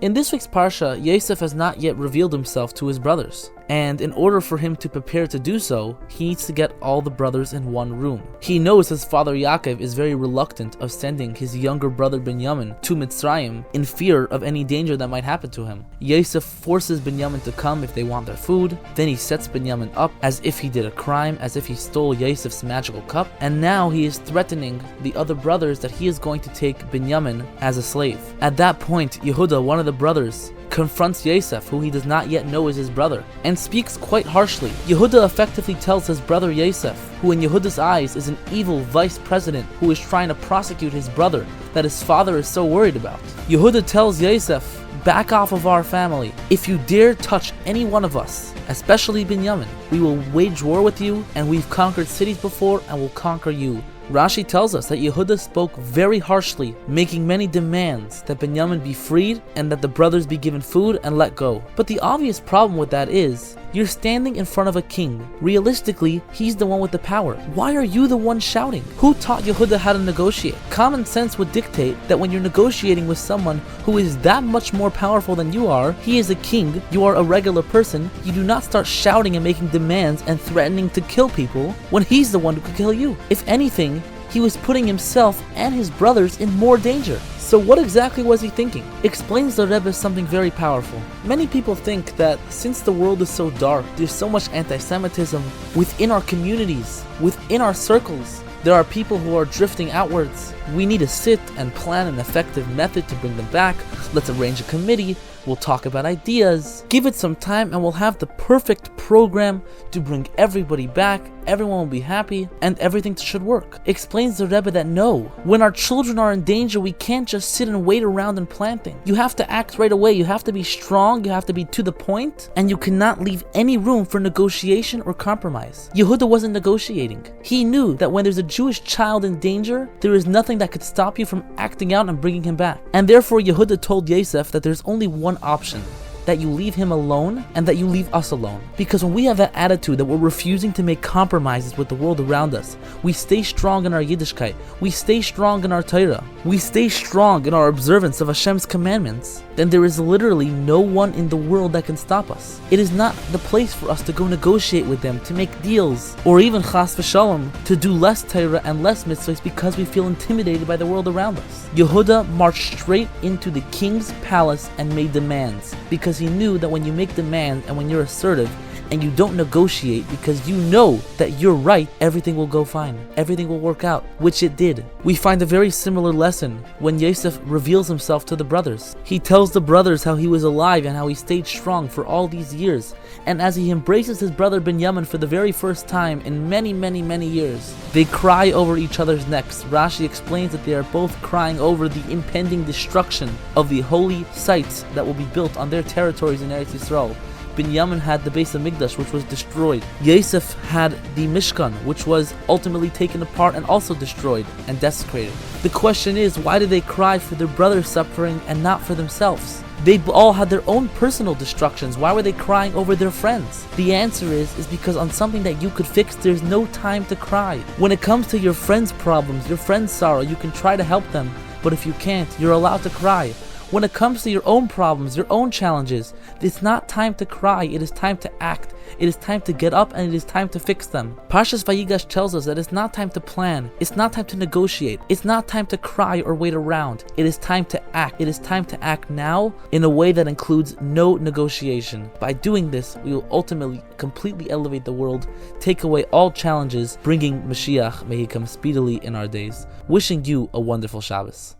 In this week's Parsha, Yosef has not yet revealed himself to his brothers. And in order for him to prepare to do so, he needs to get all the brothers in one room. He knows his father Yaakov is very reluctant of sending his younger brother Binyamin to Mitzrayim in fear of any danger that might happen to him. Yosef forces Binyamin to come if they want their food. Then he sets Binyamin up as if he did a crime, as if he stole Yosef's magical cup. And now he is threatening the other brothers that he is going to take Binyamin as a slave. At that point, Yehuda, one of the brothers, confronts Yosef, who he does not yet know is his brother, and speaks quite harshly. Yehuda effectively tells his brother Yosef, who in Yehuda's eyes is an evil vice president who is trying to prosecute his brother that his father is so worried about. Yehuda tells Yosef, back off of our family. If you dare touch any one of us, especially Binyamin, we will wage war with you, and we've conquered cities before and will conquer you. Rashi tells us that Yehuda spoke very harshly, making many demands that Binyamin be freed and that the brothers be given food and let go. But the obvious problem with that is, you're standing in front of a king. Realistically, he's the one with the power. Why are you the one shouting? Who taught Yehuda how to negotiate? Common sense would dictate that when you're negotiating with someone who is that much more powerful than you are, he is a king, you are a regular person, you do not start shouting and making demands and threatening to kill people when he's the one who could kill you. If anything, he was putting himself and his brothers in more danger. So what exactly was he thinking? Explains the Rebbe something very powerful. Many people think that since the world is so dark, there's so much anti-Semitism within our communities, within our circles. There are people who are drifting outwards. We need to sit and plan an effective method to bring them back. Let's arrange a committee. We'll talk about ideas. Give it some time and we'll have the perfect program to bring everybody back. Everyone will be happy and everything should work. Explains the Rebbe that no, when our children are in danger, we can't just sit and wait around and plan things. You have to act right away. You have to be strong. You have to be to the point, and you cannot leave any room for negotiation or compromise. Yehuda wasn't negotiating. He knew that when there's a Jewish child in danger, there is nothing that could stop you from acting out and bringing him back. And therefore Yehuda told Yosef that there's only one option: that you leave him alone and that you leave us alone. Because when we have that attitude that we're refusing to make compromises with the world around us, we stay strong in our Yiddishkeit, we stay strong in our Torah, we stay strong in our observance of Hashem's commandments, then there is literally no one in the world that can stop us. It is not the place for us to go negotiate with them, to make deals, or even chas v'shalom, to do less Torah and less mitzvahs because we feel intimidated by the world around us. Yehuda marched straight into the king's palace and made demands, because he knew that when you make demands and when you're assertive and you don't negotiate because you know that you're right, everything will go fine. Everything will work out, which it did. We find a very similar lesson when Yosef reveals himself to the brothers. He tells the brothers how he was alive and how he stayed strong for all these years. And as he embraces his brother Binyamin for the very first time in many, many, many years, they cry over each other's necks. Rashi explains that they are both crying over the impending destruction of the holy sites that will be built on their territories in Eretz Yisrael. Binyamin had the Beis HaMikdash, which was destroyed. Yosef had the Mishkan, which was ultimately taken apart and also destroyed and desecrated. The question is, why did they cry for their brother's suffering and not for themselves? They all had their own personal destructions. Why were they crying over their friends? The answer is because on something that you could fix, there's no time to cry. When it comes to your friend's problems, your friend's sorrow, you can try to help them, but if you can't, you're allowed to cry. When it comes to your own problems, your own challenges, it's not time to cry, it is time to act. It is time to get up and it is time to fix them. Parshas Vayigash tells us that it's not time to plan, it's not time to negotiate, it's not time to cry or wait around. It is time to act. It is time to act now in a way that includes no negotiation. By doing this, we will ultimately completely elevate the world, take away all challenges, bringing Mashiach, may he come speedily in our days. Wishing you a wonderful Shabbos.